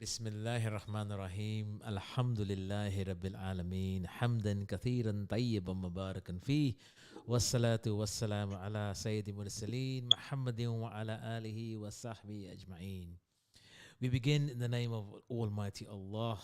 Bismillahir Rahmanir Rahim. Alhamdulillahi Rabbil Alameen. Hamdan kathiran tayyiban mubarakan fi. Wassalatu wassalamu ala Sayyidi Mursaleen Muhammadin wa ala alihi wa sahbihi ajma'een. We begin in the name of Almighty Allah,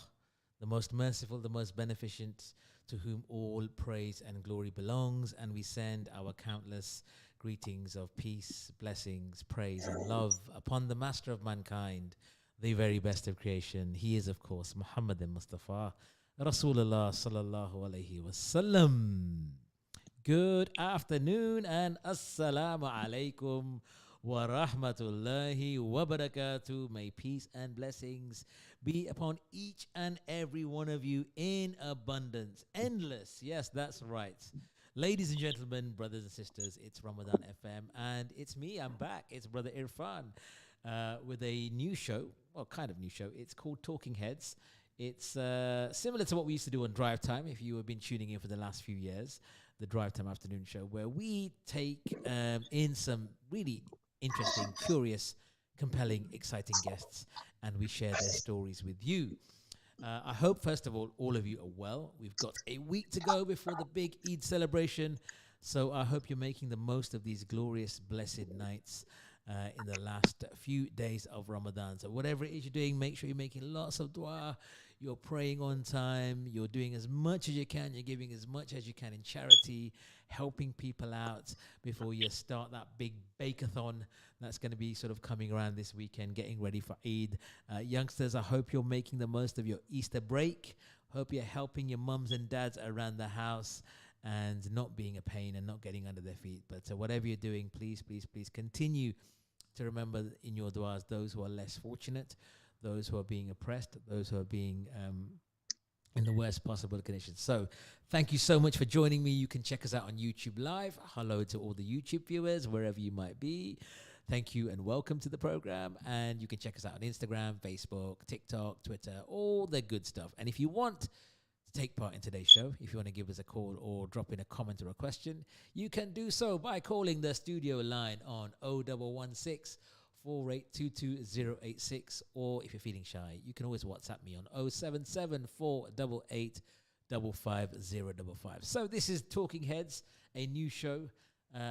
the most merciful, the most beneficent, to whom all praise and glory belongs, and we send our countless greetings of peace, blessings, praise, and love upon the master of mankind, the very best of creation. He is, of course, Muhammadin Mustafa, Rasulullah sallallahu alaihi wasallam. Good afternoon and assalamu alaikum wa rahmatullahi wa barakatuh. May peace and blessings be upon each and every one of you in abundance. Endless. Yes, that's right. Ladies and gentlemen, brothers and sisters, it's Ramadan FM and it's me. I'm back. It's Brother Irfan with a new show. Well, kind of new show. It's called Talking Heads. It's similar to what we used to do on Drive Time, if you have been tuning in for the last few years, the Drive Time afternoon show, where we take in some really interesting, curious, compelling, exciting guests, and we share their stories with you. I hope, first of all of you are well. We've got a week to go before the big Eid celebration, so I hope you're making the most of these glorious, blessed nights in the last few days of Ramadan. So whatever it is you're doing, make sure you're making lots of dua, you're praying on time, you're doing as much as you can, you're giving as much as you can in charity, helping people out before you start that big bake-a-thon that's going to be sort of coming around this weekend, getting ready for Eid. Youngsters, I hope you're making the most of your Easter break. Hope you're helping your mums and dads around the house and not being a pain and not getting under their feet. But whatever you're doing, please, please, please continue to remember in your du'as those who are less fortunate, those who are being oppressed, those who are being in the worst possible conditions. So thank you so much for joining me. You can check us out on YouTube Live. Hello to all the YouTube viewers, wherever you might be. Thank you and welcome to the program. And you can check us out on Instagram, Facebook, TikTok, Twitter, all the good stuff. And if you want to take part in today's show, if you want to give us a call or drop in a comment or a question, you can do so by calling the studio line on 0116 4822086, or if you're feeling shy, you can always WhatsApp me on 077 488 55055. So this is Talking Heads, a new show,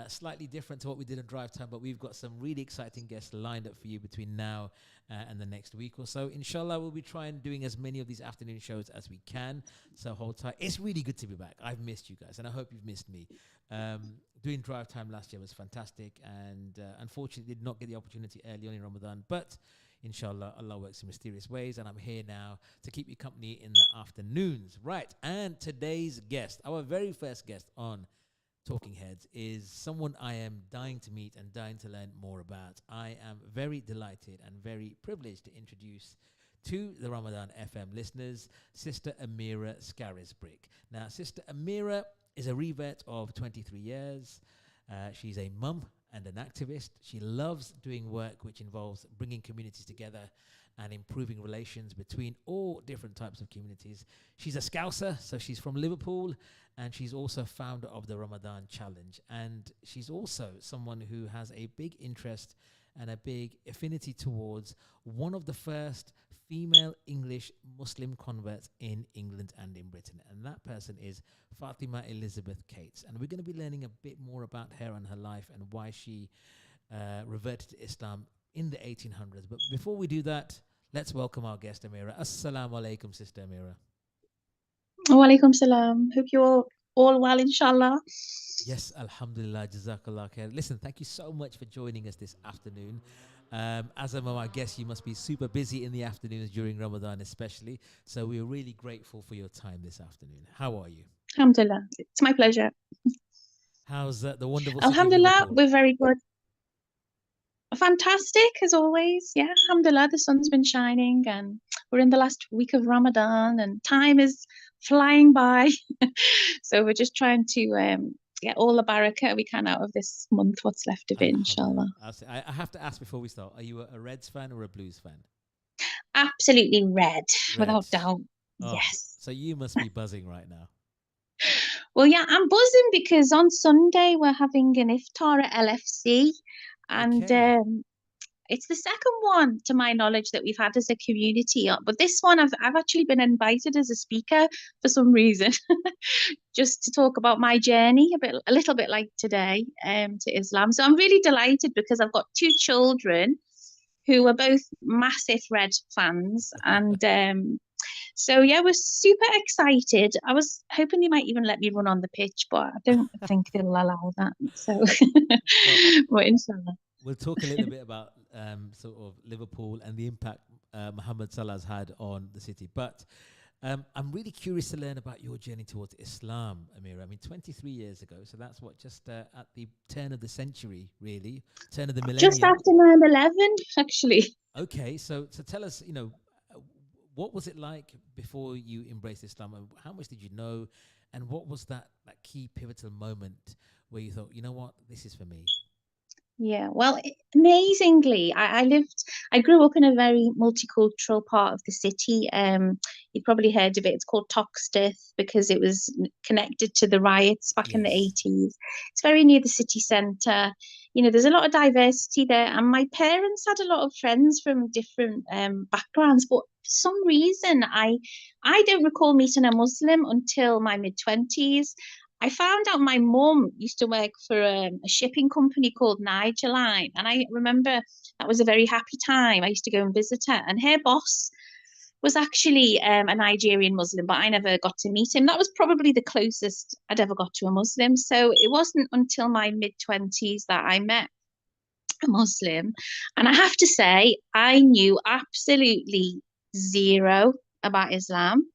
slightly different to what we did on Drive Time, but we've got some really exciting guests lined up for you between now and the next week or so. Inshallah, we'll be trying doing as many of these afternoon shows as we can. So hold tight. It's really good to be back. I've missed you guys, and I hope you've missed me. Doing Drive Time last year was fantastic, and unfortunately did not get the opportunity early on in Ramadan. But inshallah, Allah works in mysterious ways, and I'm here now to keep you company in the afternoons. Right, and today's guest, our very first guest on Talking Heads, is someone I am dying to meet and dying to learn more about. I am very delighted and very privileged to introduce to the Ramadan FM listeners, Sister Amirah Scarisbrick. Now, Sister Amirah is a revert of 23 years. She's a mum and an activist. She loves doing work which involves bringing communities together and improving relations between all different types of communities. She's a Scouser, so she's from Liverpool, and she's also founder of the Ramadan Challenge. And she's also someone who has a big interest and a big affinity towards one of the first female English Muslim converts in England and in Britain. And that person is Fatima Elizabeth Cates. And we're going to be learning a bit more about her and her life and why she reverted to Islam in the 1800s. But before we do that, let's welcome our guest, Amirah. Assalamu alaikum, Sister Amirah. Wa alaikum salam. Hope you're all well, inshallah. Yes, alhamdulillah, jazakallah khair. Listen, thank you so much for joining us this afternoon. As a mom, I guess you must be super busy in the afternoons during Ramadan especially. So we're really grateful for your time this afternoon. How are you? Alhamdulillah. It's my pleasure. How's the wonderful city of Alhamdulillah, Liverpool? we're very good. Fantastic as always. Yeah, alhamdulillah, the sun's been shining and we're in the last week of Ramadan and time is flying by. So we're just trying to get all the barakah we can out of this month, what's left of it, inshallah. Alhamdulillah. I have to ask before we start, are you a Reds fan or a Blues fan? Absolutely red, without Red. doubt. Oh, Yes. so you must be buzzing right now. Well, yeah, I'm buzzing because on Sunday we're having an iftar at LFC, and Okay. it's the second one, to my knowledge, that we've had as a community. But this one, I've actually been invited as a speaker for some reason, just to talk about my journey, a little bit like today, to Islam. So I'm really delighted because I've got two children who are both massive Red fans, and so yeah, we're super excited. I was hoping they might even let me run on the pitch, but I don't think they'll allow that. So, Well, but inshallah. we'll talk a little bit about sort of Liverpool and the impact Mohammed Salah has had on the city. But I'm really curious to learn about your journey towards Islam, Amirah. I mean, 23 years ago, so that's what, just at the turn of the century, really, turn of the Just millennium. after 9/11, actually. Okay, so tell us, what was it like before you embraced Islam, and how much did you know, and what was that key pivotal moment where you thought, you know what, this is for me? Yeah, well, amazingly, I grew up in a very multicultural part of the city. You probably heard of it. It's called Toxteth because it was connected to the riots back in the Yes. 80s. It's very near the city centre. There's a lot of diversity there, and my parents had a lot of friends from different backgrounds, but for some reason, I don't recall meeting a Muslim until my mid-20s. I found out my mum used to work for a shipping company called Niger Line, and I remember that was a very happy time. I used to go and visit her, and her boss was actually a Nigerian Muslim, but I never got to meet him. That was probably the closest I'd ever got to a Muslim. So it wasn't until my mid-20s that I met a Muslim, and I have to say, I knew absolutely zero about Islam.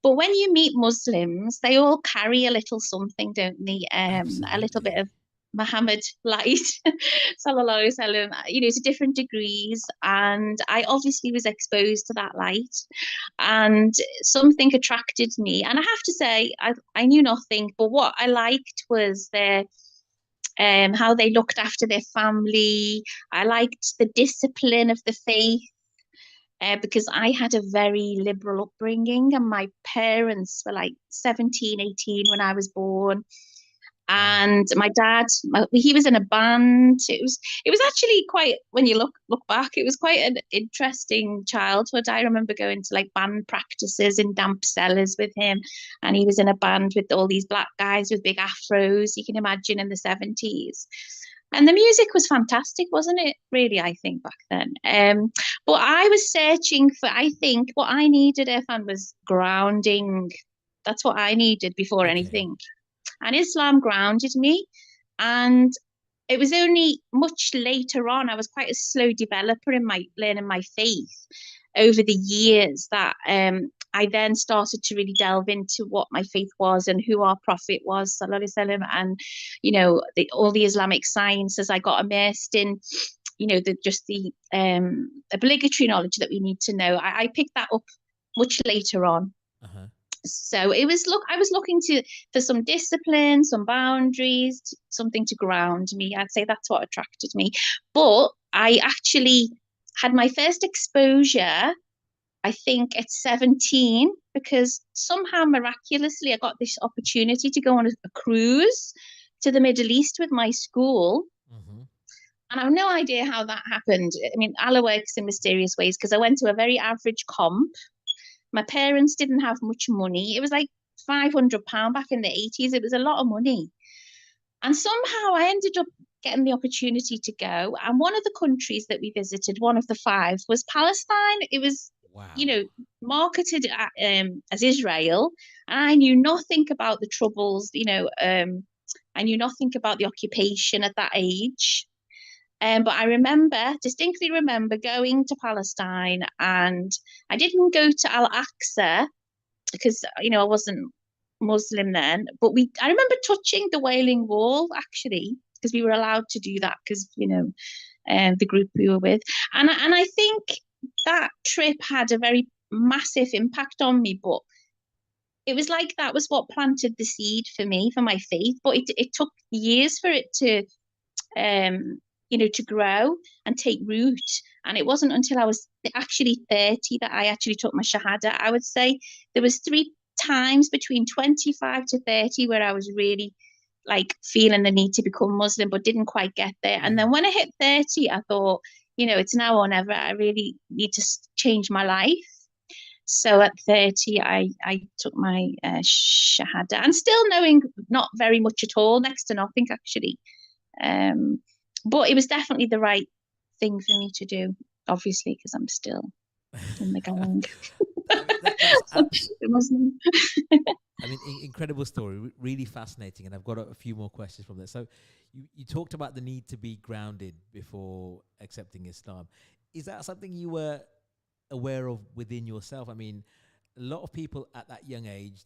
But when you meet Muslims, they all carry a little something, don't they? A little bit Absolutely. of Muhammad light, sallallahu alaihi wasallam, to different degrees. And I obviously was exposed to that light, and something attracted me. And I have to say, I knew nothing, but what I liked was their how they looked after their family. I liked the discipline of the faith because I had a very liberal upbringing, and my parents were like 17, 18 when I was born. Wow. And my dad, he was in a band. It was actually quite, when you look back, it was quite an interesting childhood. I remember going to like band practices in damp cellars with him, and he was in a band with all these black guys with big afros. You can imagine in the 70s. And the music was fantastic, wasn't it? Really, I think back then. But I was searching for, I think what I needed, Irfan, was grounding. That's what I needed before Okay. anything. And Islam grounded me. And it was only much later on, I was quite a slow developer in my learning my faith over the years, that I then started to really delve into what my faith was and who our prophet was, sallallahu alaihi wasallam, and all the Islamic sciences. I got immersed in, the obligatory knowledge that we need to know. I picked that up much later on. Uh-huh. So I was looking for some discipline, some boundaries, something to ground me. I'd say that's what attracted me. But I actually had my first exposure, I think, at 17, because somehow miraculously I got this opportunity to go on a cruise to the Middle East with my school. Mm-hmm. And I have no idea how that happened. I mean, Allah works in mysterious ways, because I went to a very average comp. My parents didn't have much money. It was like £500 back in the 80s. It was a lot of money. And somehow I ended up getting the opportunity to go. And one of the countries that we visited, one of the five, was Palestine. It was, Wow. marketed as Israel. And I knew nothing about the troubles, I knew nothing about the occupation at that age. But I distinctly remember going to Palestine, and I didn't go to Al Aqsa because, I wasn't Muslim then. But I remember touching the Wailing Wall, actually, because we were allowed to do that because, the group we were with. And I think that trip had a very massive impact on me. But it was like that was what planted the seed for me, for my faith. But it took years for it um, to grow and take root. And it wasn't until I was actually 30 that I actually took my Shahada. I would say there was 3 times between 25 to 30 where I was really like feeling the need to become Muslim, but didn't quite get there. And Mm-hmm. then when I hit 30, I thought, it's now or never. I really need to change my life. So at 30, I took my Shahada, and still knowing not very much at all, next to nothing actually. Um, but it was definitely the right thing for me to do, obviously, because I'm still in the gang. I mean, that's It wasn't. I mean, incredible story, really fascinating, and I've got a few more questions from there. So, you talked about the need to be grounded before accepting Islam. Is that something you were aware of within yourself? I mean, a lot of people at that young age,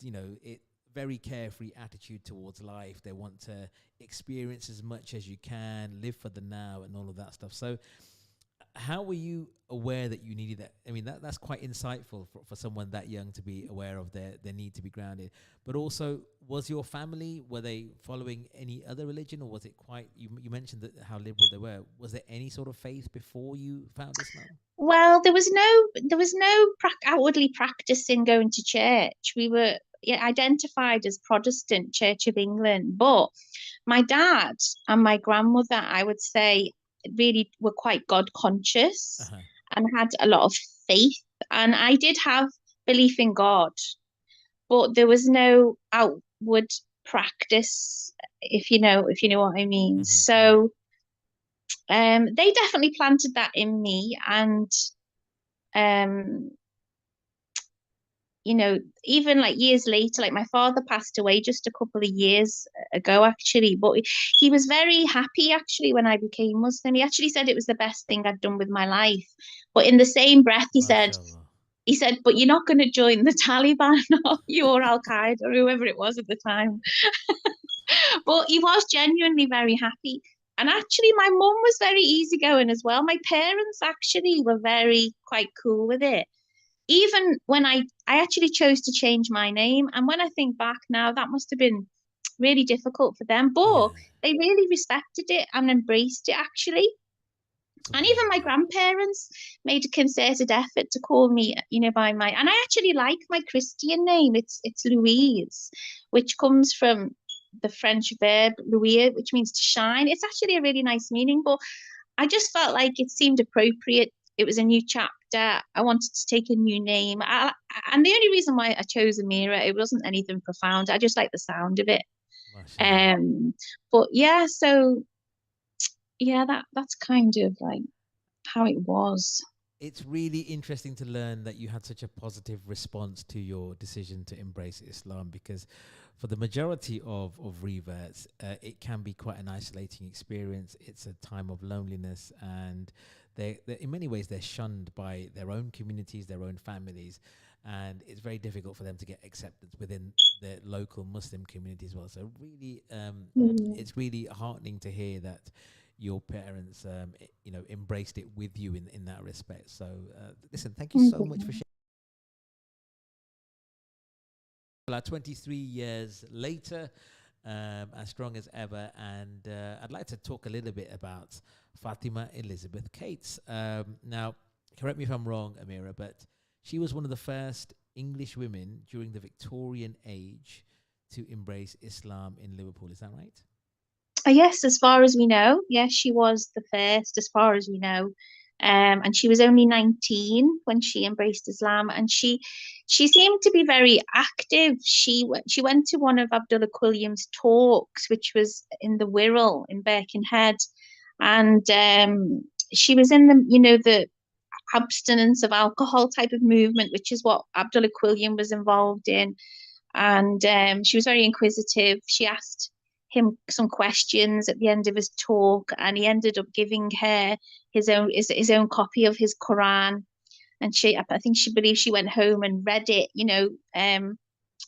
very carefree attitude towards life. They want to experience as much as you can, live for the now, and all of that stuff. So, how were you aware that you needed that? I mean, that's quite insightful for someone that young to be aware of their need to be grounded. But also, was your family, were they following any other religion, or was it quite, you mentioned that how liberal they were. Was there any sort of faith before you found Islam? Well, there was no outwardly practicing going to church. We were, yeah, identified as Protestant Church of England, but my dad and my grandmother, I would say, really were quite God conscious Uh-huh. and had a lot of faith. And I did have belief in God, but there was no outward practice, if you know what I mean. Mm-hmm, mm-hmm. So they definitely planted that in me, and um even like years later, like my father passed away just a couple of years ago, actually, but he was very happy actually when I became Muslim. He actually said it was the best thing I'd done with my life. But in the same breath, MashaAllah. he said, but you're not going to join the Taliban or you or Al Qaeda or whoever it was at the time. But he was genuinely very happy. And actually, my mum was very easygoing as well. My parents actually were very quite cool with it, even when I actually chose to change my name. And when I think back now, that must have been really difficult for them, Yeah. but they really respected it and embraced it actually. And even my Subhanallah. grandparents made a concerted effort to call me, by my, and I actually like my Christian name. It's Louise, which comes from the French verb luire, which means to shine. It's actually a really nice meaning, but I just felt like it seemed appropriate. It was a new chapter. I wanted to take a new name. And the only reason why I chose Amirah, it wasn't anything profound. I just like the sound of it. MashaAllah. Um, but yeah, so yeah, that's kind of like how it was. It's really interesting to learn that you had such a positive response to your decision to embrace Islam, because for the majority of reverts, it can be quite an isolating experience. It's a time of loneliness, and they in many ways they're shunned by their own communities, their own families, and it's very difficult for them to get acceptance within the local Muslim community as well. So really, Mm. it's really heartening to hear that your parents, embraced it with you in that respect. So, listen, thank you so much for sharing. 23 years later, as strong as ever, and I'd like to talk a little bit about Fatima Elizabeth Cates. Now, correct me if I'm wrong, Amirah, but she was one of the first English women during the Victorian age to embrace Islam in Liverpool. Is that right? Yes, as far as we know, yes, she was the first, as far as we know. And she was only 19 when she embraced Islam, and she seemed to be very active. She went to one of Abdullah Quilliam's talks, which was in the Wirral in Birkenhead, and she was in the abstinence of alcohol type of movement, which is what Abdullah Quilliam was involved in. And she was very inquisitive. She asked him some questions at the end of his talk, and he ended up giving her his own copy of his Quran. And I think she believes she went home and read it,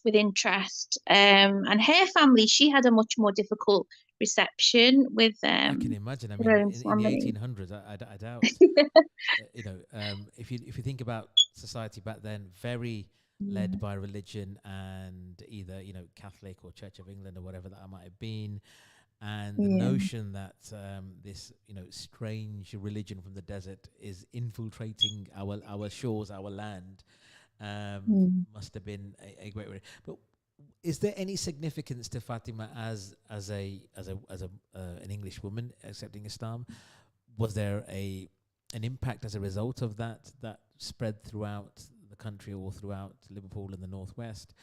with interest. And her family, she had a much more difficult reception I can imagine. I with her mean, own in the family. 1800s, I doubt. If you think about society back then, very led by religion and either Catholic or Church of England or whatever that might have been, and the Yeah. notion that this strange religion from the desert is infiltrating our shores, our land, Mm. must have been a great way. But is there any significance to Fatima as an English woman accepting Islam? Was there an impact as a result of that spread throughout the country or throughout Liverpool and the Northwest.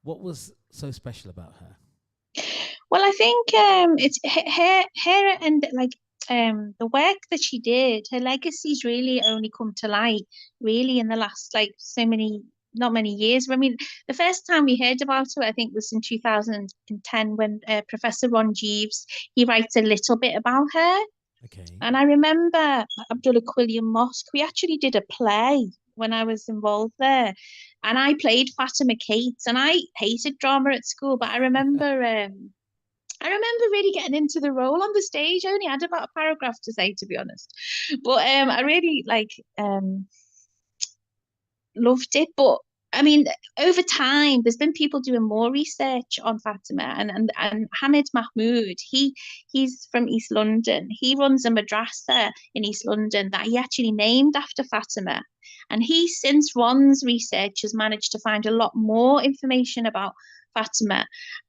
What was so special about her? Well, I think it's her and like the work that she did. Her legacy's really only come to light really in the last like so many not many years. I mean, the first time we heard about her, I think, was in 2010 when Professor Ron Jeeves he writes a little bit about her. Okay. And I remember Abdullah Quilliam Mosque. We actually did a play when I was involved there, and I played Fatima Cates. And I hated drama at school, but I remember really getting into the role on the stage. I only had about a paragraph to say, to be honest, but I really loved it. But I mean, over time, there's been people doing more research on Fatima, and Hamid Mahmood. He's from East London. He runs a madrasa in East London that he actually named after Fatima, and he, since Ron's research, has managed to find a lot more information about Fatima,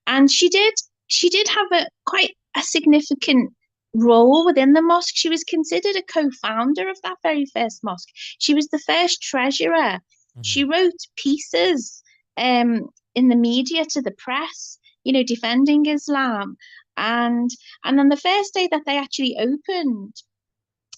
and she did have a quite a significant role within the mosque. She was considered a co-founder of that very first mosque. She was the first treasurer. Mm-hmm. She wrote pieces in the media to the press, defending Islam. And on the first day that they actually opened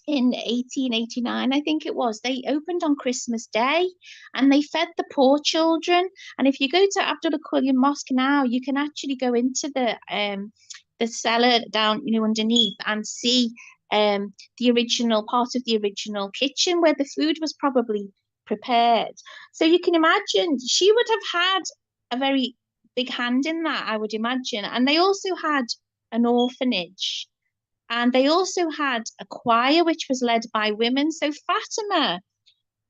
in 1889, I think it was, they opened on Christmas Day and they fed the poor children. And if you go to Abdullah Quilliam Mosque now, you can actually go into the cellar down, underneath and see the original part of the original kitchen where the food was probably prepared. So you can imagine she would have had a very big hand in that, I would imagine. And they also had an orphanage and they also had a choir which was led by women. So Fatima,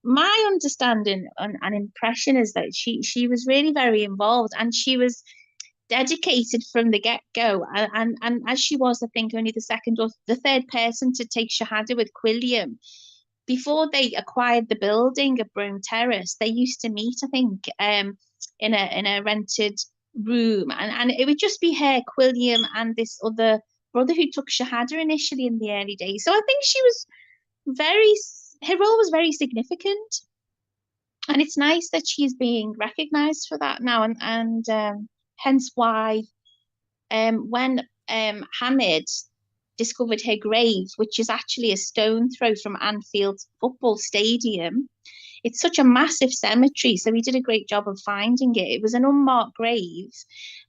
my understanding and impression is that she was really very involved and she was dedicated from the get-go. And as she was, I think, only the second or the third person to take Shahada with Quilliam. Before they acquired the building of Brome Terrace, they used to meet, I think, in a rented room, and it would just be her, Quilliam, and this other brother who took Shahada initially in the early days. So I think she was very, her role was very significant, and it's nice that she's being recognised for that now, and hence why when Hamid discovered her grave, which is actually a stone throw from Anfield Football Stadium. It's such a massive cemetery, so he did a great job of finding it. It was an unmarked grave.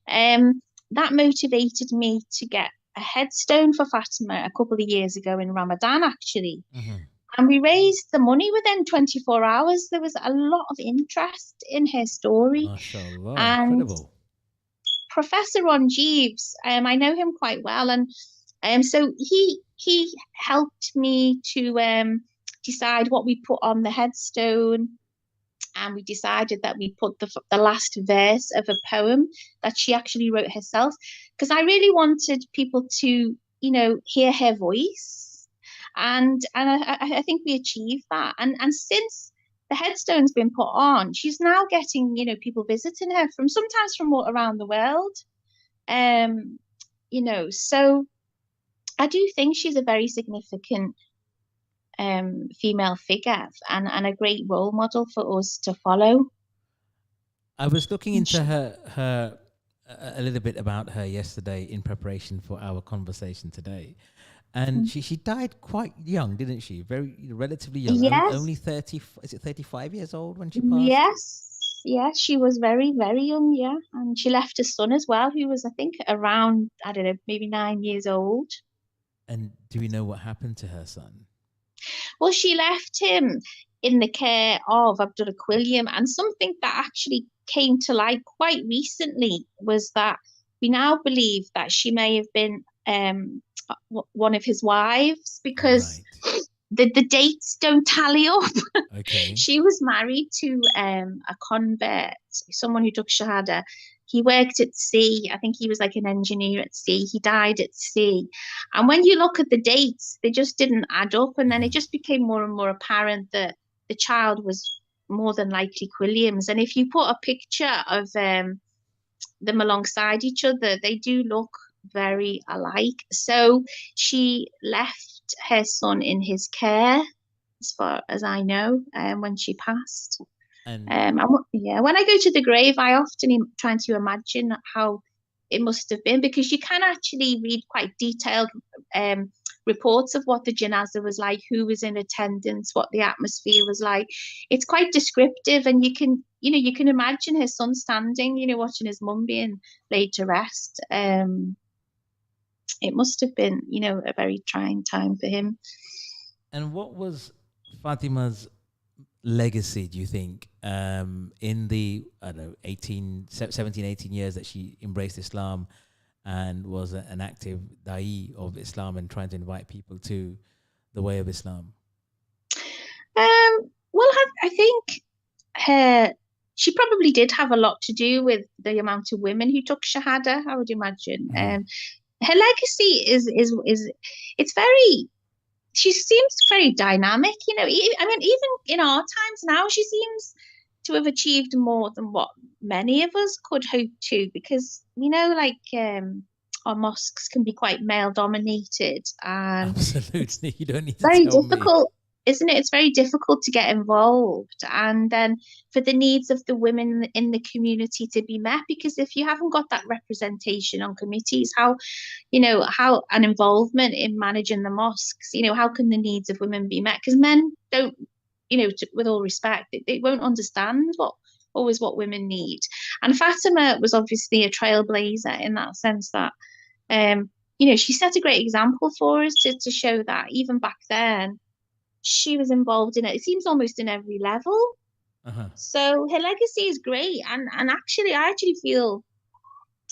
That motivated me to get a headstone for Fatima a couple of years ago in Ramadan, actually. Mm-hmm. And we raised the money within 24 hours. There was a lot of interest in her story. MashaAllah, And incredible. Professor Ron Jeeves, I know him quite well, and so he helped me to decide what we put on the headstone, and we decided that we put the last verse of a poem that she actually wrote herself, because I really wanted people to hear her voice, and I think we achieved that, and since the headstone's been put on, she's now getting people visiting her from sometimes from all around the world, so I do think she's a very significant female figure and a great role model for us to follow. I was looking And into her a little bit about her yesterday in preparation for our conversation today. And she died quite young, didn't she? Very relatively young. yes, Only 30, is it 35 years old when she passed? yes, she was very, very young, yeah. And she left a son as well, who was, I think, around, I don't know, maybe 9 years old. And do we know what happened to her son? Well, she left him in the care of Abdullah Quilliam, and something that actually came to light quite recently was that we now believe that she may have been one of his wives, because Right. the dates don't tally up. Okay. She was married to a convert, someone who took Shahada. He worked at sea. I think he was like an engineer at sea. He died at sea. And when you look at the dates, they just didn't add up. And then it Mhm. just became more and more apparent that the child was more than likely Quilliam's. And if you put a picture of them alongside each other, they do look very alike. So she left her son in his care. as far as I know, when she passed. And Yeah, when I go to the grave, I often trying to imagine how it must have been, because you can actually read quite detailed um, reports of what the janazah was like, who was in attendance, what the atmosphere was like. It's quite descriptive, and you can imagine his son standing, watching his mum being laid to rest. It must have been, a very trying time for him. and what was Fatima's legacy, do you think, in the, I don't know, 17, 18 years that she embraced Islam and was an active da'i of Islam and trying to invite people to the way of Islam? Well, I think her she probably did have a lot to do with the amount of women who took shahada, I would imagine. Mhm. Her legacy is it's very she seems very dynamic, I mean, even in our times now, she seems to have achieved more than what many of us could hope to, because like our mosques can be quite male dominated, and it's Absolutely. You don't need to very tell me. difficult, isn't it? It's very difficult to get involved, and then for the needs of the women in the community to be met, because if you haven't got that representation on committees, how an involvement in managing the mosques, how can the needs of women be met? Because men don't, with all respect, they won't understand what women need. And Fatima was obviously a trailblazer in that sense, that she set a great example for us to show that even back then she was involved in it. It seems almost in every level. Uh-huh. So her legacy is great, and actually, I actually feel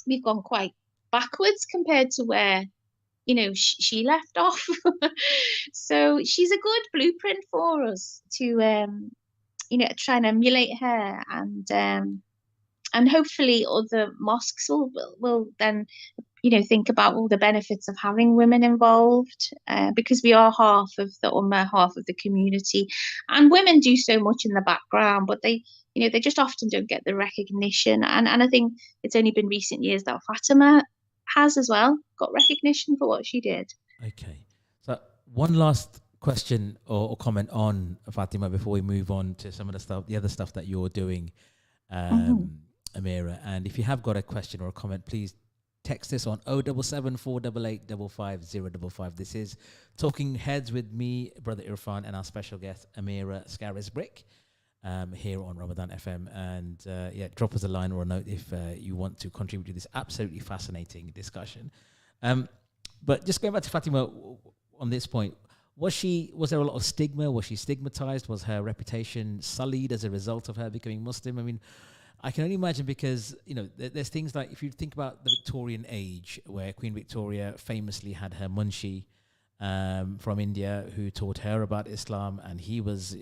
we've gone quite backwards compared to where she left off. So she's a good blueprint for us to try and emulate her, and hopefully other mosques will then think about all the benefits of having women involved, because we are half of the ummah, half of the community, and women do so much in the background, but they just often don't get the recognition. And I think it's only been recent years that Fatima has as well got recognition for what she did. Okay. So one last question or comment on Fatima before we move on to some of the other stuff that you're doing, Mm-hmm. Amirah. And if you have got a question or a comment, please text us on 077 488 55055. This is Talking Heads with me, Brother Irfhan, and our special guest, Amirah Scarisbrick, here on Ramadan FM. And drop us a line or a note if you want to contribute to this absolutely fascinating discussion. But just going back to Fatima on this point, was there a lot of stigma? Was she stigmatized? Was her reputation sullied as a result of her becoming Muslim? I mean, I can only imagine, because there's things like, if you think about the Victorian age, where Queen Victoria famously had her munshi from India who taught her about Islam, and he was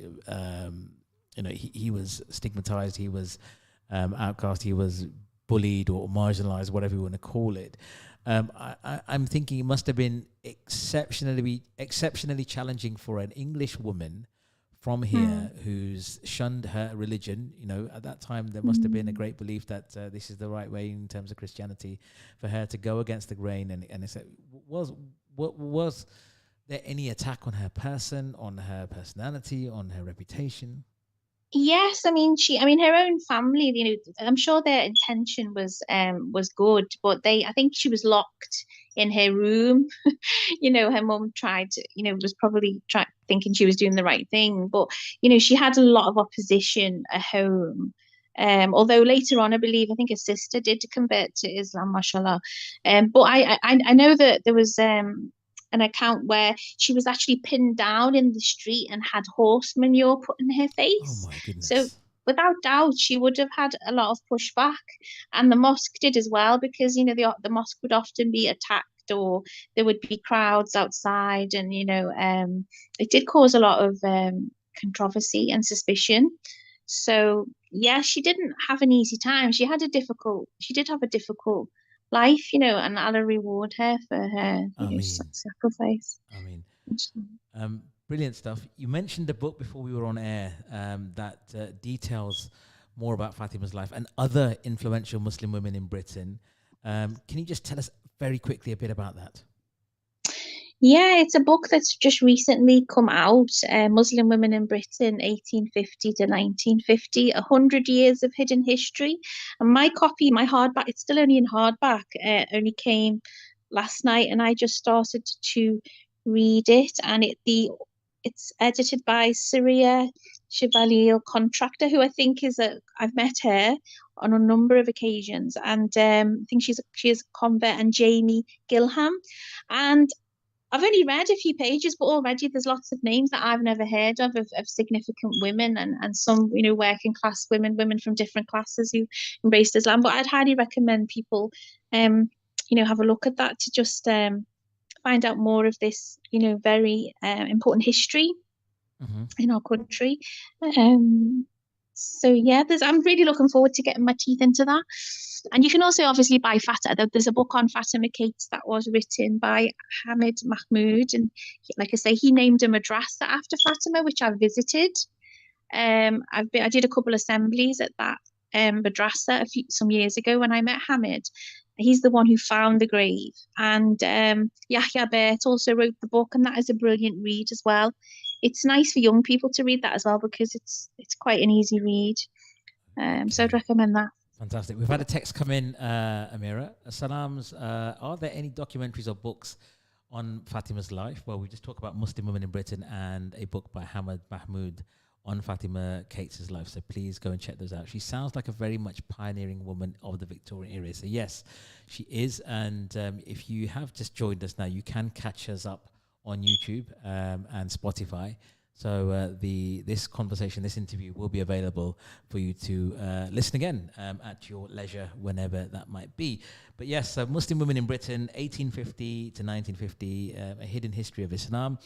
he was stigmatized, he was outcast, he was bullied or marginalized, whatever you want to call it. I'm thinking it must have been exceptionally challenging for an English woman from here who's shunned her religion. At that time there must have been a great belief that this is the right way in terms of Christianity, for her to go against the grain. And it's, was there any attack on her person, on her personality, on her reputation? Yes, I mean her own family, I'm sure their intention was good, but I think she was locked in her room. Her mum tried to, was probably thinking she was doing the right thing, but she had a lot of opposition at home. Although later on, I think her sister did convert to Islam, mashallah. But I know that there was an account where she was actually pinned down in the street and had horse manure put in her Oh face. my So goodness. without doubt, she would have had a lot of pushback, and the mosque did as well, because the mosque would often be attacked, or there would be crowds outside, and it did cause a lot of controversy and suspicion. So yeah, she didn't have an easy time. She did have a difficult life, and Allah reward her for her, I mean, sacrifice. I mean, brilliant stuff. You mentioned the book before we were on air, that details more about Fatima's life and other influential Muslim women in Britain. Can you just tell us very quickly a bit about that? Yeah, it's a book that's just recently come out. Muslim Women in Britain, 1850 to 1950, 100 years of hidden history. And my copy, my hardback, it's still only in hardback. Only came last night, and I just started to read it. And it's edited by Syria Chevalier Contractor, who I think I've met her on a number of occasions, and I think she's a convert, and Jamie Gilham. And I've only read a few pages, but already there's lots of names that I've never heard of significant women, and some, working class women, women from different classes who embraced Islam. But I'd highly recommend people, have a look at that to just find out more of this, very important history in our country. So yeah, I'm really looking forward to getting my teeth into that. And you can also obviously buy Fatima. There's a book on Fatima Cates that was written by Hamid Mahmoud, and like I say, he named a madrasa after Fatima, which I visited. I did a couple assemblies at that madrasa some years ago when I met Hamid. He's the one who found the grave, and Yahya Bert also wrote the book, and that is a brilliant read as well. It's nice for young people to read that as well because it's quite an easy read. So I'd recommend that. Fantastic. We've had a text come in, Amirah. Salams, are there any documentaries or books on Fatima's life? Well, we just talked about Muslim women in Britain and a book by Hamid Mahmoud on Fatima Cates' life. So please go and check those out. She sounds like a very much pioneering woman of the Victorian era. So yes, she is. And if you have just joined us now, you can catch us up on YouTube and Spotify. So this conversation, this interview will be available for you to listen again at your leisure whenever that might be. But yes, Muslim Women in Britain, 1850 to 1950, a hidden history of Islam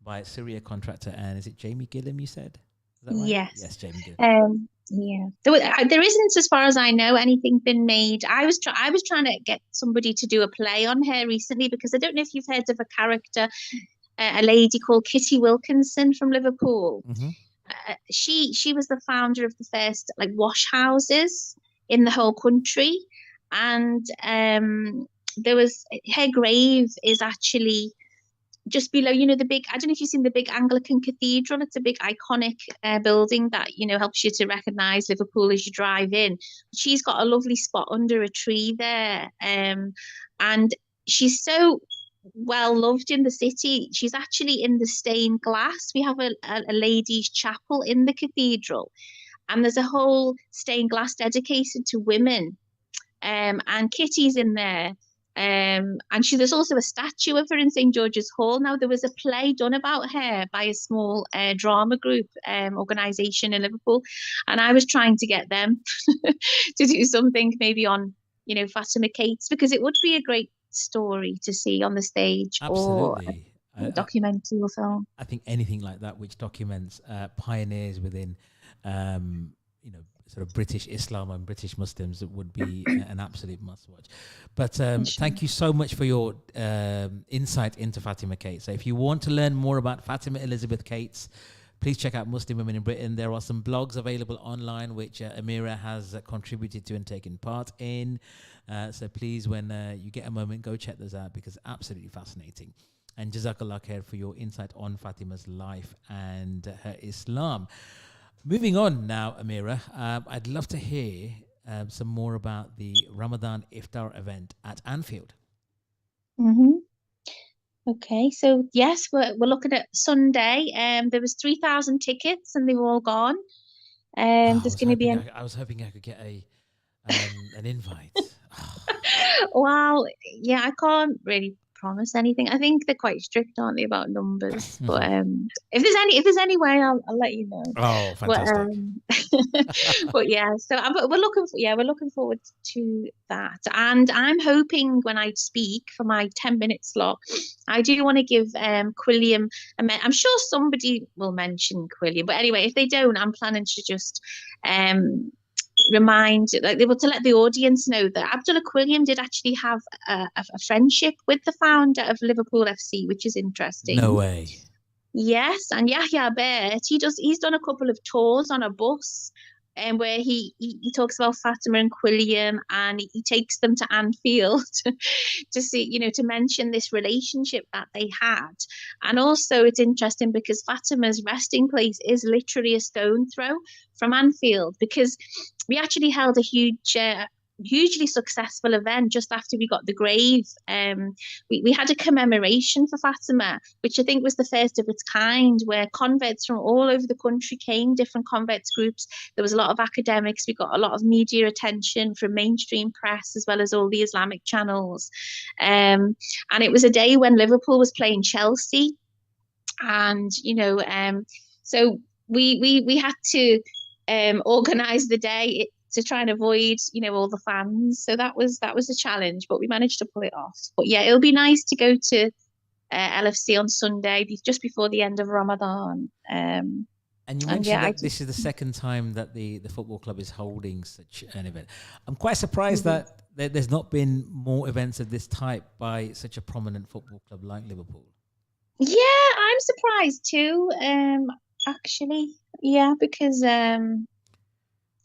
by Syria Contractor. And is it Jamie Gilham, you said? Is that right? Yes. Yes, Jamie Gilham. Yeah. There isn't, as far as I know, anything been made. I was trying to get somebody to do a play on her recently, because I don't know if you've heard of a character, a lady called Kitty Wilkinson from Liverpool. Mm-hmm. She was the founder of the first wash houses in the whole country, and her grave is actually just below, the big, I don't know if you've seen the big Anglican cathedral. It's a big iconic building that, helps you to recognise Liverpool as you drive in. She's got a lovely spot under a tree there. And she's so well loved in the city. She's actually in the stained glass. We have a ladies' chapel in the cathedral, and there's a whole stained glass dedicated to women. And Kitty's in there. And there's also a statue of her in St. George's Hall. Now, there was a play done about her by a small drama group organisation in Liverpool, and I was trying to get them to do something maybe on, Fatima Cates, because it would be a great story to see on the stage. Absolutely. Or a documentary or film. I think anything like that which documents pioneers within sort of British Islam and British Muslims, it would be an absolute must watch. But thank you so much for your insight into Fatima Cates. So if you want to learn more about Fatima Elizabeth Cates, please check out Muslim Women in Britain. There are some blogs available online which Amirah has contributed to and taken part in. So please, when you get a moment, go check those out, because absolutely fascinating. And Jazakallah khair for your insight on Fatima's life and her Islam. Moving on now, Amirah, I'd love to hear some more about the Ramadan Iftar event at Anfield. Mm-hmm. Okay, so yes, we're looking at Sunday. There was 3,000 tickets, and they've all gone. There's going to be. I was hoping I could get an invite. Well, yeah, I can't really promise anything. I think they're quite strict, aren't they, about numbers? But if there's any way, I'll let you know. Oh, fantastic! But yeah, so we're looking forward to that, and I'm hoping when I speak for my 10-minute slot, I do want to give Quilliam. I'm sure somebody will mention Quilliam, but anyway, if they don't, I'm planning to just remind, to let the audience know that Abdullah Quilliam did actually have a friendship with the founder of Liverpool FC, which is interesting. No way. Yes, and Yahya Bert, he's done a couple of tours on a bus and where he talks about Fatima and Quilliam, and he takes them to Anfield to see, to mention this relationship that they had. And also, it's interesting because Fatima's resting place is literally a stone throw from Anfield, because we actually held a hugely successful event just after we got the grave. We had a commemoration for Fatima, which I think was the first of its kind, where converts from all over the country came, different converts groups. There was a lot of academics. We got a lot of media attention from mainstream press as well as all the Islamic channels. And it was a day when Liverpool was playing Chelsea, and so we had to organize the day to try and avoid all the fans. So that was a challenge, but we managed to pull it off. But yeah, it'll be nice to go to LFC on Sunday, just before the end of Ramadan. And you mentioned that this is the second time that the football club is holding such an event. I'm quite surprised that there's not been more events of this type by such a prominent football club like Liverpool. Yeah, I'm surprised too. Actually, yeah, because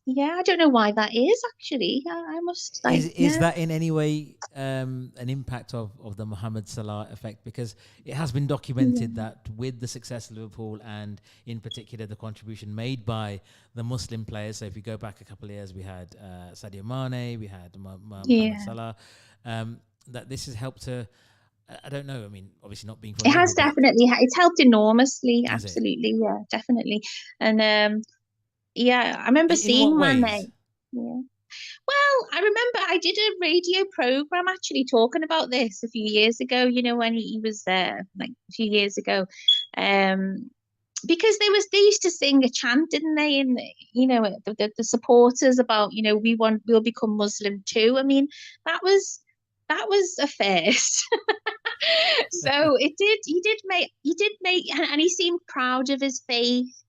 yeah, I don't know why that is. Actually, I must like. Is that in any way an impact of the Mohamed Salah effect? Because it has been documented that with the success of Liverpool, and in particular the contribution made by the Muslim players. So if you go back a couple of years, we had Sadio Mane, we had Mohamed Salah. That this has helped to. I don't know. I mean, obviously not being. It has definitely. It's helped enormously. Absolutely, yeah, definitely. And yeah, I remember seeing Mane. Yeah. Well, I remember I did a radio program actually talking about this a few years ago. When he was there, like a few years ago, because they used to sing a chant, didn't they? And the supporters about we'll become Muslim too. I mean, that was a first. So he did make, and he seemed proud of his faith.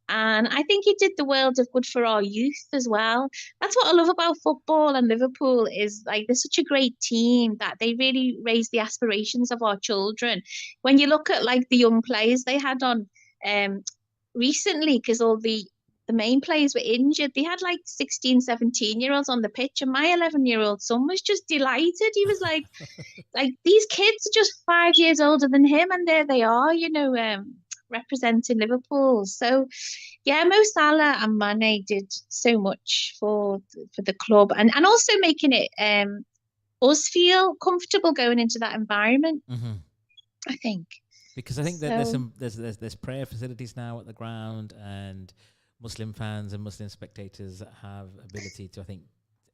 And I think he did the world of good for our youth as well. That's what I love about football and Liverpool, is like they're such a great team that they really raise the aspirations of our children. When you look at like the young players they had on recently, because all the main players were injured, they had like 16, 17-year-olds on the pitch, and my 11-year-old son was just delighted. He was like, these kids are just 5 years older than him, and there they are, representing Liverpool. So yeah, Mo Salah and Mane did so much for the club, and also making it us feel comfortable going into that environment. I think, because I think that there's prayer facilities now at the ground, and Muslim fans and Muslim spectators have ability to, I think,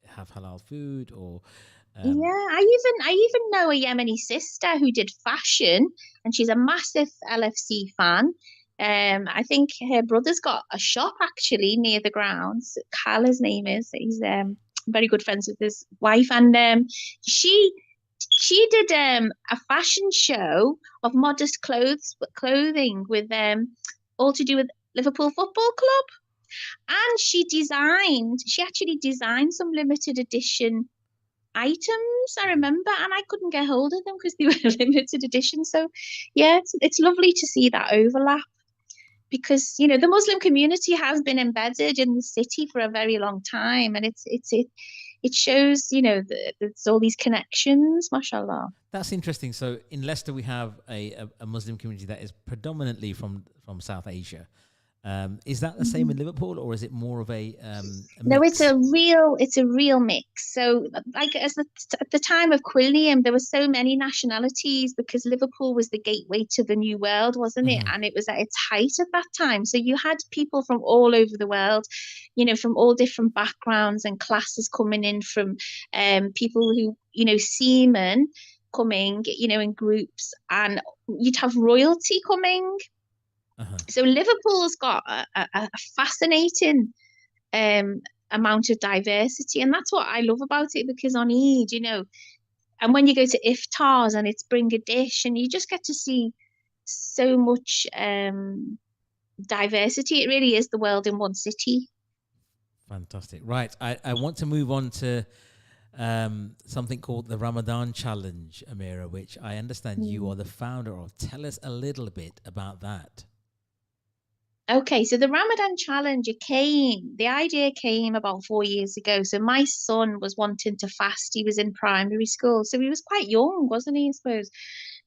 have halal food or. Yeah, I even know a Yemeni sister who did fashion, and she's a massive LFC fan. I think her brother's got a shop actually near the grounds. Cal, his name is. He's very good friends with his wife, and she did a fashion show of modest clothing with all to do with Liverpool Football Club, and she actually designed some limited edition items, I remember, and I couldn't get hold of them because they were limited edition. So yeah, it's lovely to see that overlap, because the Muslim community has been embedded in the city for a very long time, and it shows there's all these connections, mashallah. That's interesting. So in Leicester we have a Muslim community that is predominantly from South Asia. Is that the same in Liverpool, or is it more of a no? Mix? It's a real mix. So, like at the time of Quilliam, there were so many nationalities because Liverpool was the gateway to the New World, wasn't it? And it was at its height at that time. So you had people from all over the world, from all different backgrounds and classes coming in, from people who seamen coming, in groups, and you'd have royalty coming. So Liverpool's got a fascinating amount of diversity, and that's what I love about it, because on Eid, and when you go to iftars and it's bring a dish, and you just get to see so much diversity. It really is the world in one city. Fantastic. Right. I want to move on to something called the Ramadan Challenge, Amirah, which I understand you are the founder of. Tell us a little bit about that. Okay, so the Ramadan challenge, the idea came about 4 years ago. So my son was wanting to fast. He was in primary school. So he was quite young, wasn't he, I suppose?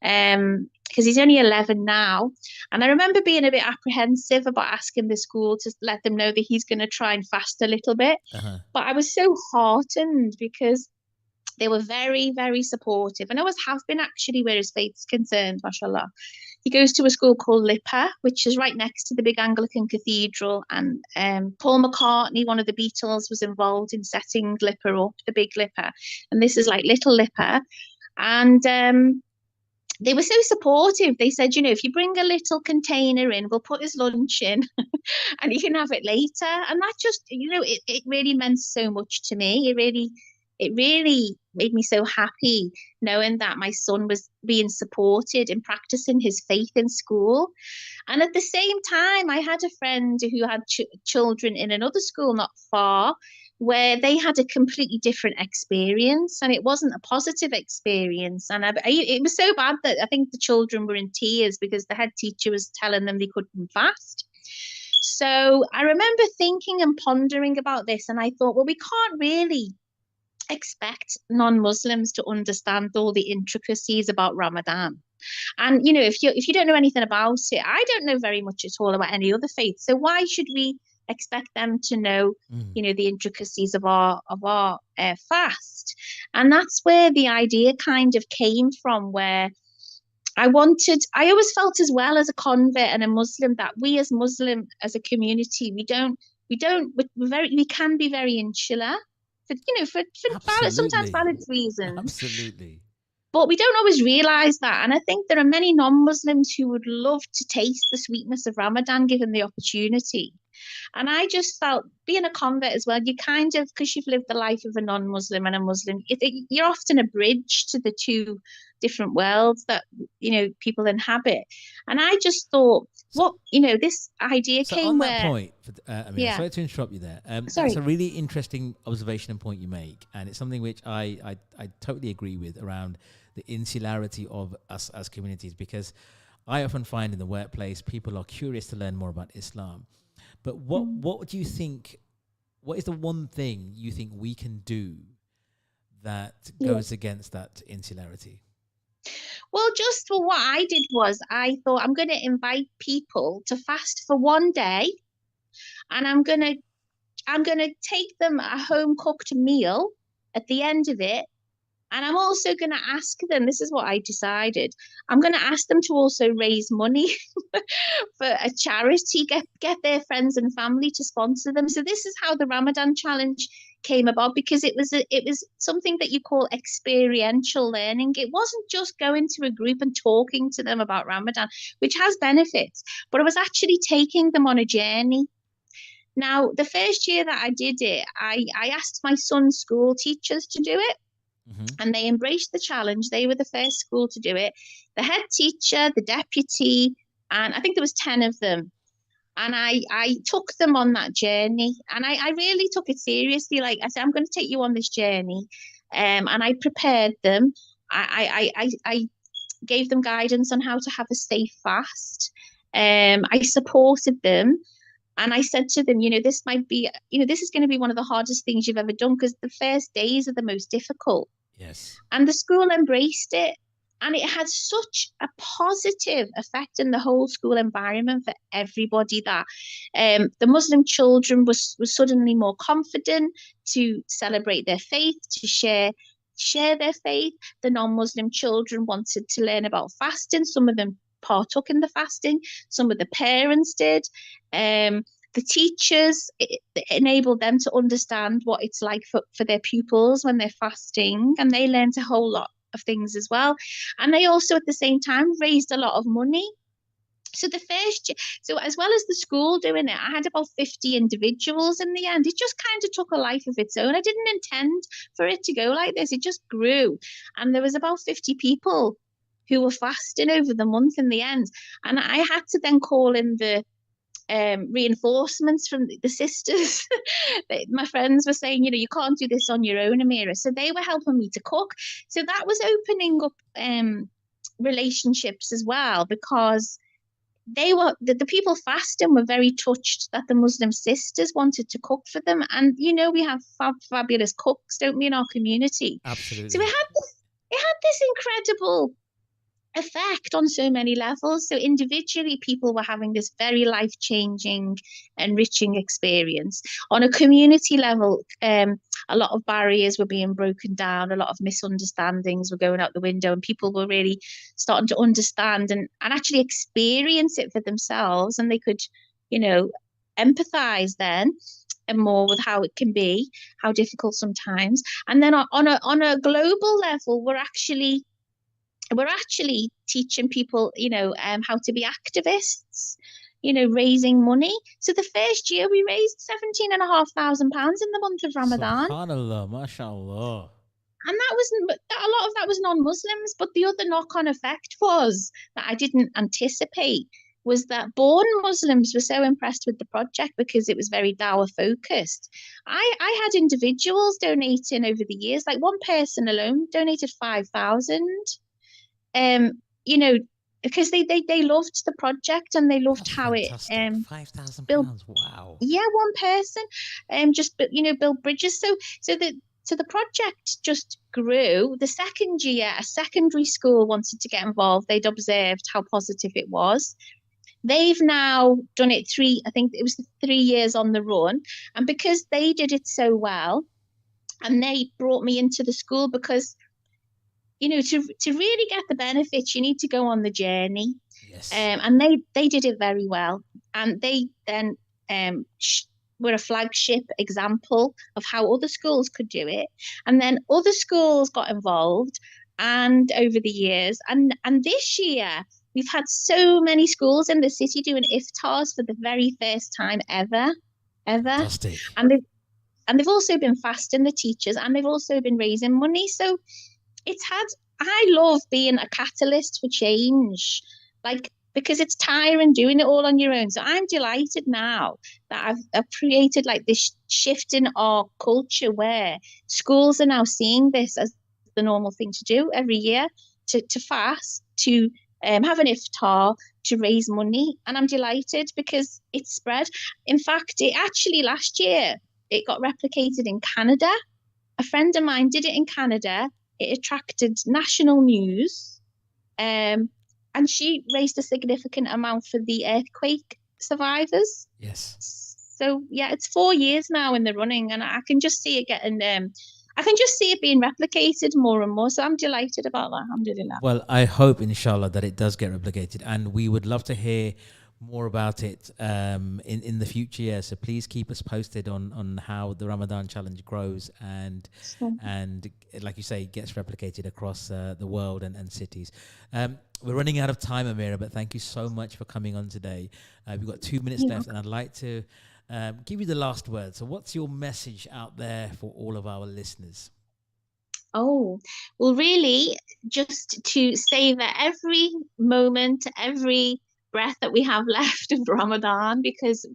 Because he's only 11 now. And I remember being a bit apprehensive about asking the school to let them know that he's going to try and fast a little bit. Uh-huh. But I was so heartened because they were very, very supportive, and always have been actually where his faith's concerned, mashallah. He goes to a school called Lipper, which is right next to the big Anglican cathedral. And Paul McCartney, one of the Beatles, was involved in setting Lipper up, the big Lipper. And this is like Little Lipper. And they were so supportive. They said, if you bring a little container in, we'll put his lunch in and you can have it later. And that just, it really meant so much to me. It really made me so happy knowing that my son was being supported in practicing his faith in school. And at the same time, I had a friend who had children in another school not far, where they had a completely different experience, and it wasn't a positive experience. And it was so bad that I think the children were in tears because the head teacher was telling them they couldn't fast. So I remember thinking and pondering about this, and I thought, well, we can't really expect non-Muslims to understand all the intricacies about Ramadan. And if you don't know anything about it, I don't know very much at all about any other faith. So why should we expect them to know, the intricacies of our fast? And that's where the idea kind of came from, where I always felt, as well as a convert and a Muslim, that we as Muslim, as a community, we can be very insular for sometimes Absolutely. valid reasons. Absolutely. But we don't always realize that. And I think there are many non-Muslims who would love to taste the sweetness of Ramadan given the opportunity. And I just felt, being a convert as well, you kind of, because you've lived the life of a non-Muslim and a Muslim, you're often a bridge to the two different worlds that, people inhabit. And I just thought, this idea So came on that where, point, Amirah, yeah, sorry to interrupt you there. That's sorry. a really interesting observation and point you make, and it's something which I totally agree with around the insularity of us as communities, because I often find in the workplace people are curious to learn more about Islam. But what do you think? What is the one thing you think we can do that goes against that insularity? Well, just for what I did was I thought, I'm going to invite people to fast for one day, and I'm going to take them a home cooked meal at the end of it. And I'm also going to ask them, this is what I decided. I'm going to ask them to also raise money for a charity, get their friends and family to sponsor them. So this is how the Ramadan challenge came about, because it was something that you call experiential learning. It wasn't just going to a group and talking to them about Ramadan, which has benefits, but it was actually taking them on a journey. Now, the first year that I did it, I asked my son's school teachers to do it, and they embraced the challenge. They were the first school to do it. The head teacher, the deputy, and I think there was 10 of them. And I took them on that journey, and I really took it seriously. Like I said, I'm going to take you on this journey. And I prepared them. I gave them guidance on how to have a safe fast. I supported them. And I said to them, this might be, this is going to be one of the hardest things you've ever done, because the first days are the most difficult. Yes. And the school embraced it. And it had such a positive effect in the whole school environment for everybody, that the Muslim children was suddenly more confident to celebrate their faith, to share their faith. The non-Muslim children wanted to learn about fasting. Some of them partook in the fasting. Some of the parents did. The teachers, it enabled them to understand what it's like for their pupils when they're fasting, and they learned a whole lot of things as well. And they also at the same time raised a lot of money. So as well as the school doing it, I had about 50 individuals in the end. It just kind of took a life of its own. I didn't intend for it to go like this. It just grew. And there was about 50 people who were fasting over the month in the end. And I had to then call in the reinforcements from the sisters. My friends were saying, you can't do this on your own, Amirah. So they were helping me to cook. So that was opening up relationships as well, because the people fasting were very touched that the Muslim sisters wanted to cook for them. And we have fabulous cooks, don't we, in our community? So Absolutely. it had this incredible effect on so many levels. So individually, people were having this very life-changing, enriching experience. On a community level, a lot of barriers were being broken down, a lot of misunderstandings were going out the window, and people were really starting to understand and actually experience it for themselves, and they could, empathize then and more with how it can be, how difficult sometimes. And then on a global level, we're actually teaching people, how to be activists, raising money. So the first year we raised £17,500 in the month of Ramadan. Subhanallah, mashallah. And a lot of that was non-Muslims, but the other knock-on effect was that I didn't anticipate was that born Muslims were so impressed with the project because it was very dawah focused. I had individuals donating over the years, like one person alone donated 5,000. um because they loved the project and they loved That's how it fantastic. built. £5,000. Wow. Yeah, one person just build bridges. So the project just grew. The second year, a secondary school wanted to get involved. They'd observed how positive it was. They've now done it I think it was 3 years on the run. And because they did it so well, and they brought me into the school because to really get the benefits, you need to go on the journey. Yes. And they did it very well. And they then were a flagship example of how other schools could do it. And then other schools got involved, and over the years, and this year, we've had so many schools in the city doing iftars for the very first time ever. Fantastic. And they've also been fasting, the teachers, and they've also been raising money. So I love being a catalyst for change, because it's tiring doing it all on your own. So I'm delighted now that I've created like this shift in our culture where schools are now seeing this as the normal thing to do every year, to fast, to have an iftar, to raise money. And I'm delighted because it's spread. In fact, it actually last year, it got replicated in Canada. A friend of mine did it in Canada. It attracted national news, and she raised a significant amount for the earthquake survivors. Yes. So yeah, it's 4 years now in the running, and I can just see it getting. I can just see it being replicated more and more. So I'm delighted about that. Alhamdulillah. Well, I hope, inshallah, that it does get replicated, and we would love to hear more about it in the future years. So please keep us posted on how the Ramadan challenge grows and like you say, gets replicated across the world and cities. We're running out of time, Amirah, but thank you so much for coming on today. We've got 2 minutes left, and I'd like to give you the last word. So what's your message out there for all of our listeners? Oh, well, really, just to savor every moment, every breath that we have left of Ramadan, because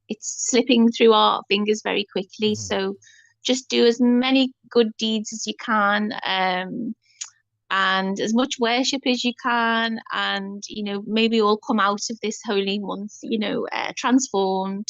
it's slipping through our fingers very quickly. So just do as many good deeds as you can, and as much worship as you can, and maybe all come out of this holy month transformed,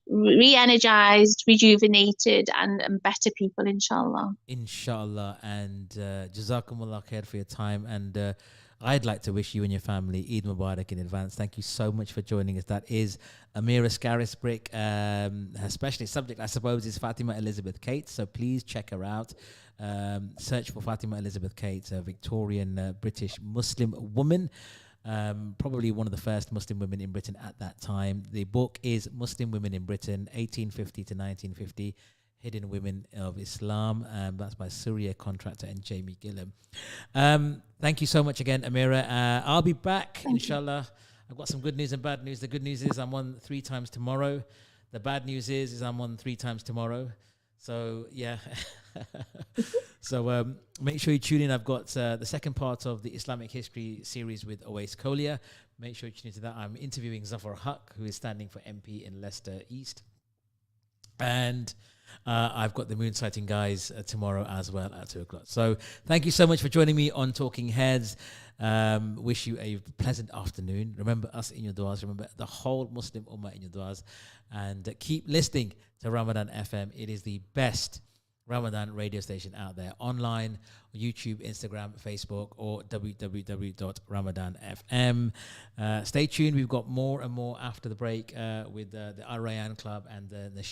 re-energized, rejuvenated, and better people, inshallah. Inshallah. And Jazakumullah khair for your time. And I'd like to wish you and your family Eid Mubarak in advance. Thank you so much for joining us. That is Amirah Scarisbrick. Her specialist subject, I suppose, is Fatima Elizabeth Cates. So please check her out. Search for Fatima Elizabeth Cates, a Victorian British Muslim woman. Probably one of the first Muslim women in Britain at that time. The book is Muslim Women in Britain, 1850 to 1950. Hidden Women of Islam. That's by Surya Contractor and Jamie Gillam. Thank you so much again, Amirah. I'll be back, inshallah. I've got some good news and bad news. The good news is I'm on 3 times tomorrow. The bad news is I'm on 3 times tomorrow. So, yeah. So make sure you tune in. I've got the second part of the Islamic history series with Owais Kolia. Make sure you tune into that. I'm interviewing Zafar Haq, who is standing for MP in Leicester East. And I've got the moon sighting guys tomorrow as well at 2:00. So thank you so much for joining me on Talking Heads. Wish you a pleasant afternoon. Remember us in your du'as. Remember the whole Muslim ummah in your du'as. And keep listening to Ramadan FM. It is the best Ramadan radio station out there, online, YouTube, Instagram, Facebook, or www.ramadanfm. Stay tuned. We've got more and more after the break with the Al Rayyan Club and the